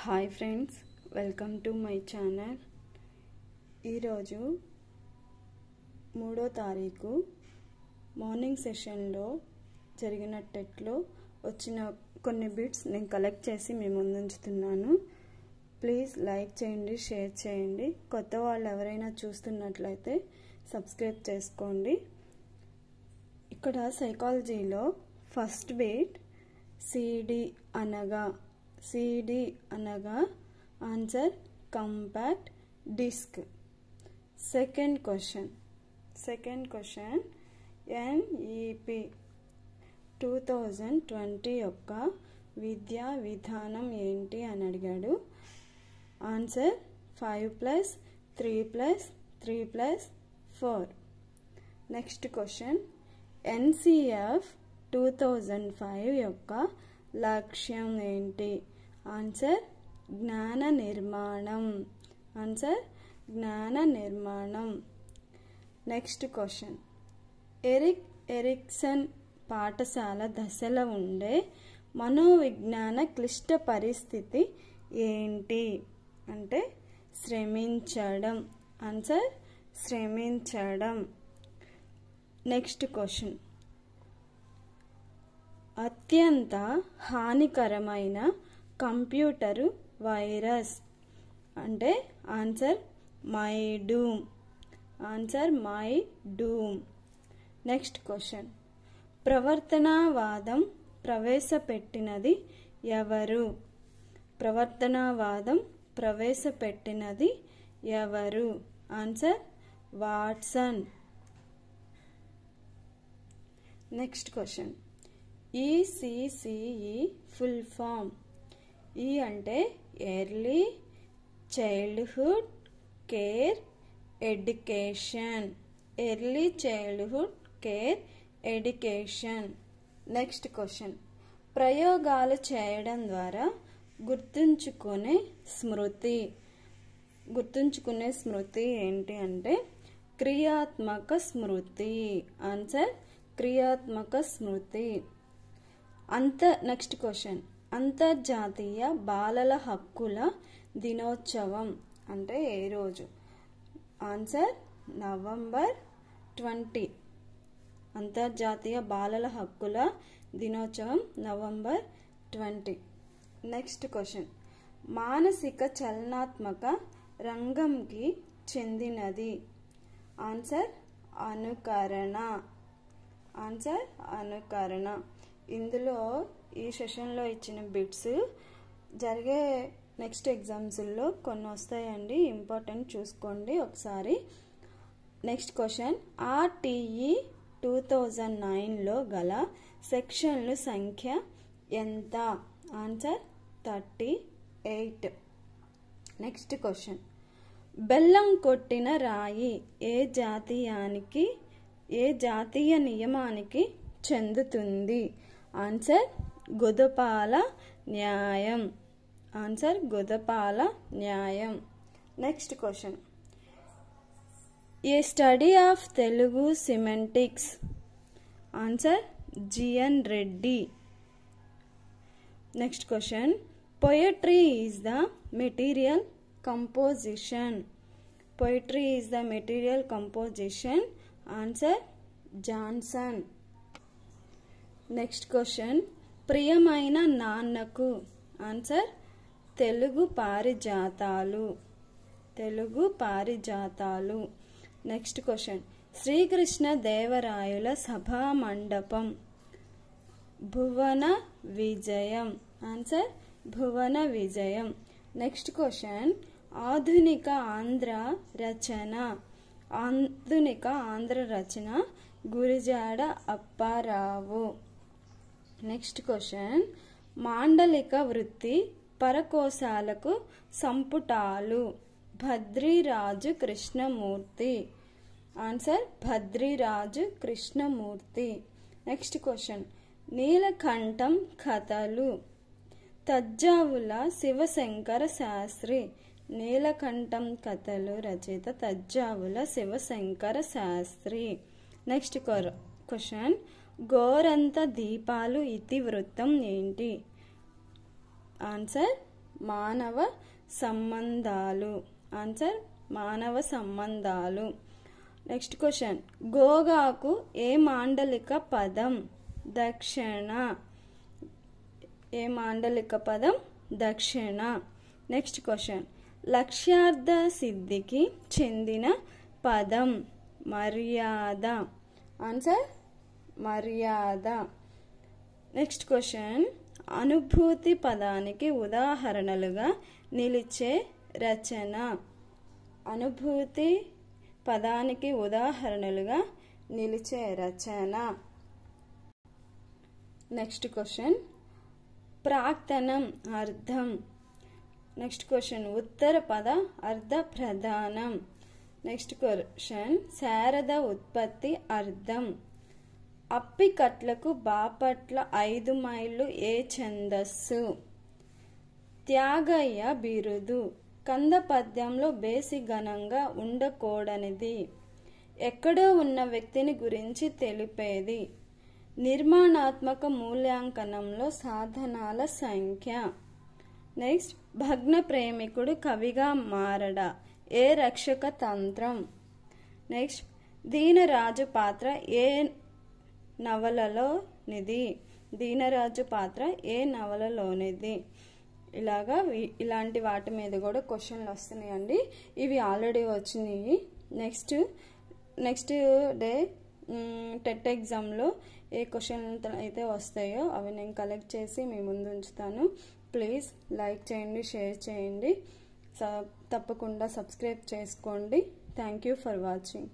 Hi friends, welcome to my channel. ఈరోజు 3వ తారీఖు మార్నింగ్ సెషన్లో జరిగిన టెట్లో వచ్చిన కొన్ని బిట్స్ నేను కలెక్ట్ చేసి మీ ముందు ఉంచుతున్నాను. ప్లీజ్ లైక్ చేయండి, షేర్ చేయండి. కొత్త వాళ్ళు ఎవరైనా చూస్తున్నట్లయితే సబ్స్క్రైబ్ చేసుకోండి. ఇక్కడ సైకాలజీలో ఫస్ట్ బిట్ సిడి అనగా answer compact disc. Second question NEP 2020 యొక్క విద్యా విధానం ఏంటి అని అడిగాడు. ఆన్సర్ 5+3+3+4. నెక్స్ట్ క్వశ్చన్ ఎన్సిఎఫ్ 2005 యొక్క లక్ష్యం ఏంటి? ఆన్సర్ జ్ఞాన నిర్మాణం. నెక్స్ట్ క్వశ్చన్ ఎరిక్సన్ పాఠశాల దశలో ఉండే మనోవిజ్ఞాన క్లిష్ట పరిస్థితి ఏంటి? అంటే శ్రమించడం. ఆన్సర్ శ్రమించడం. నెక్స్ట్ క్వశ్చన్ అత్యంత హానికరమైన కంప్యూటర్ వైరస్ అంటే ఆన్సర్ మైడూమ్. నెక్స్ట్ క్వశ్చన్ ప్రవర్తనవాదం ప్రవేశపెట్టినది ఎవరు? Answer Watson. Next question ECCE full form. ఈ అంటే early childhood care education. Next question ప్రయోగాలు చేయడం ద్వారా గుర్తుంచుకునే స్మృతి ఏంటి? అంటే క్రియాత్మక స్మృతి. ఆన్సర్ క్రియాత్మక స్మృతి. నెక్స్ట్ క్వశ్చన్ అంతర్జాతీయ బాలల హక్కుల దినోత్సవం అంటే ఏ రోజు? Answer November 20. అంతర్జాతీయ బాలల హక్కుల దినోత్సవం నవంబర్ 20. నెక్స్ట్ క్వశ్చన్ మానసిక చలనాత్మక రంగంకి చెందినది? ఆన్సర్ అనుకరణ. ఇందులో ఈ సెషన్లో ఇచ్చిన బిట్స్ జరిగే నెక్స్ట్ ఎగ్జామ్స్లో కొన్ని వస్తాయండి, ఇంపార్టెంట్ చూసుకోండి ఒకసారి. నెక్స్ట్ క్వశ్చన్ ఆర్టీఈ 2009లో గల సెక్షన్లు సంఖ్య ఎంత? ఆన్సర్ 38. నెక్స్ట్ క్వశ్చన్ బెల్లం కొట్టిన రాయి ఏ జాతీయ నియమానికి చెందుతుంది? ఆన్సర్ గుదపాల న్యాయం. Next question a study of Telugu semantics? Answer GN Reddy. Next question poetry is the material composition. Answer Johnson. Next question ప్రియమైన నాన్నకు? ఆన్సర్ తెలుగు పారిజాతాలు. నెక్స్ట్ క్వశ్చన్ శ్రీకృష్ణ దేవరాయల సభా మండపం భువన విజయం. ఆన్సర్ భువన విజయం. నెక్స్ట్ క్వశ్చన్ ఆధునిక ఆంధ్ర రచన గురిజాడ అప్పారావు. నెక్స్ట్ క్వశ్చన్ మాండలిక వృత్తి పరకోశాలకు సంపుటాలు Bhadriraju Krishnamurthy. Answer Bhadriraju Krishnamurthy. Next question Neelakantham కథలు తజ్జావుల శివశంకర శాస్త్రి. నీలకంఠం కథలు రచయిత తజ్జావుల శివశంకర శాస్త్రి. నెక్స్ట్ క్వశ్చన్ గోరంత దీపాలు ఇతివృత్తం ఏంటి? ఆన్సర్ మానవ సంబంధాలు. ఆన్సర్ మానవ సంబంధాలు. నెక్స్ట్ క్వశ్చన్, గోగాకు ఏ మాండలిక పదం? దక్షిణ. ఏ మాండలిక పదం? దక్షిణ. నెక్స్ట్ క్వశ్చన్, లక్ష్యార్థ సిద్ధికి చెందిన పదం? మర్యాద. ఆన్సర్ మర్యాద. నెక్స్ట్ క్వశ్చన్, అనుభూతి పదానికి ఉదాహరణలుగా నిలిచే రచన? అనుభూతి పదానికి ఉదాహరణలుగా నిలిచే రచన. నెక్స్ట్ క్వశ్చన్, ప్రాక్తనం అర్థం? నెక్స్ట్ క్వశ్చన్, ఉత్తర పద అర్ధ ప్రధానం. నెక్స్ట్ క్వశ్చన్, శారద ఉత్పత్తి అర్థం? అప్పికట్లకు బాపట్ల 5 మైళ్ళు ఏ ఛందస్సు? త్యాగయ్య బిరుదు. కంద పద్యంలో బేసి ఘనంగా ఉండకూడనిది? ఎక్కడో ఉన్న వ్యక్తిని గురించి తెలిపేది? నిర్మాణాత్మక మూల్యాంకనంలో సాధనాల సంఖ్య? నెక్స్ట్, భగ్న ప్రేమికుడు కవిగా మారడా? ఏ రక్షక తంత్రం? నెక్స్ట్, దీనరాజు పాత్ర ఏ నవలలోనిది? దీనరాజు పాత్ర ఏ నవలలోనిది? ఇలాంటి వాటి మీద కూడా క్వశ్చన్లు వస్తున్నాయండి. ఇవి ఆల్రెడీ వచ్చినాయి. నెక్స్ట్ డే టెట్ ఎగ్జామ్లో ఏ క్వశ్చన్లు అయితే వస్తాయో అవి నేను కలెక్ట్ చేసి మీ ముందు ఉంచుతాను. ప్లీజ్ లైక్ చేయండి, షేర్ చేయండి, తప్పకుండా సబ్స్క్రైబ్ చేసుకోండి. Thank you for watching.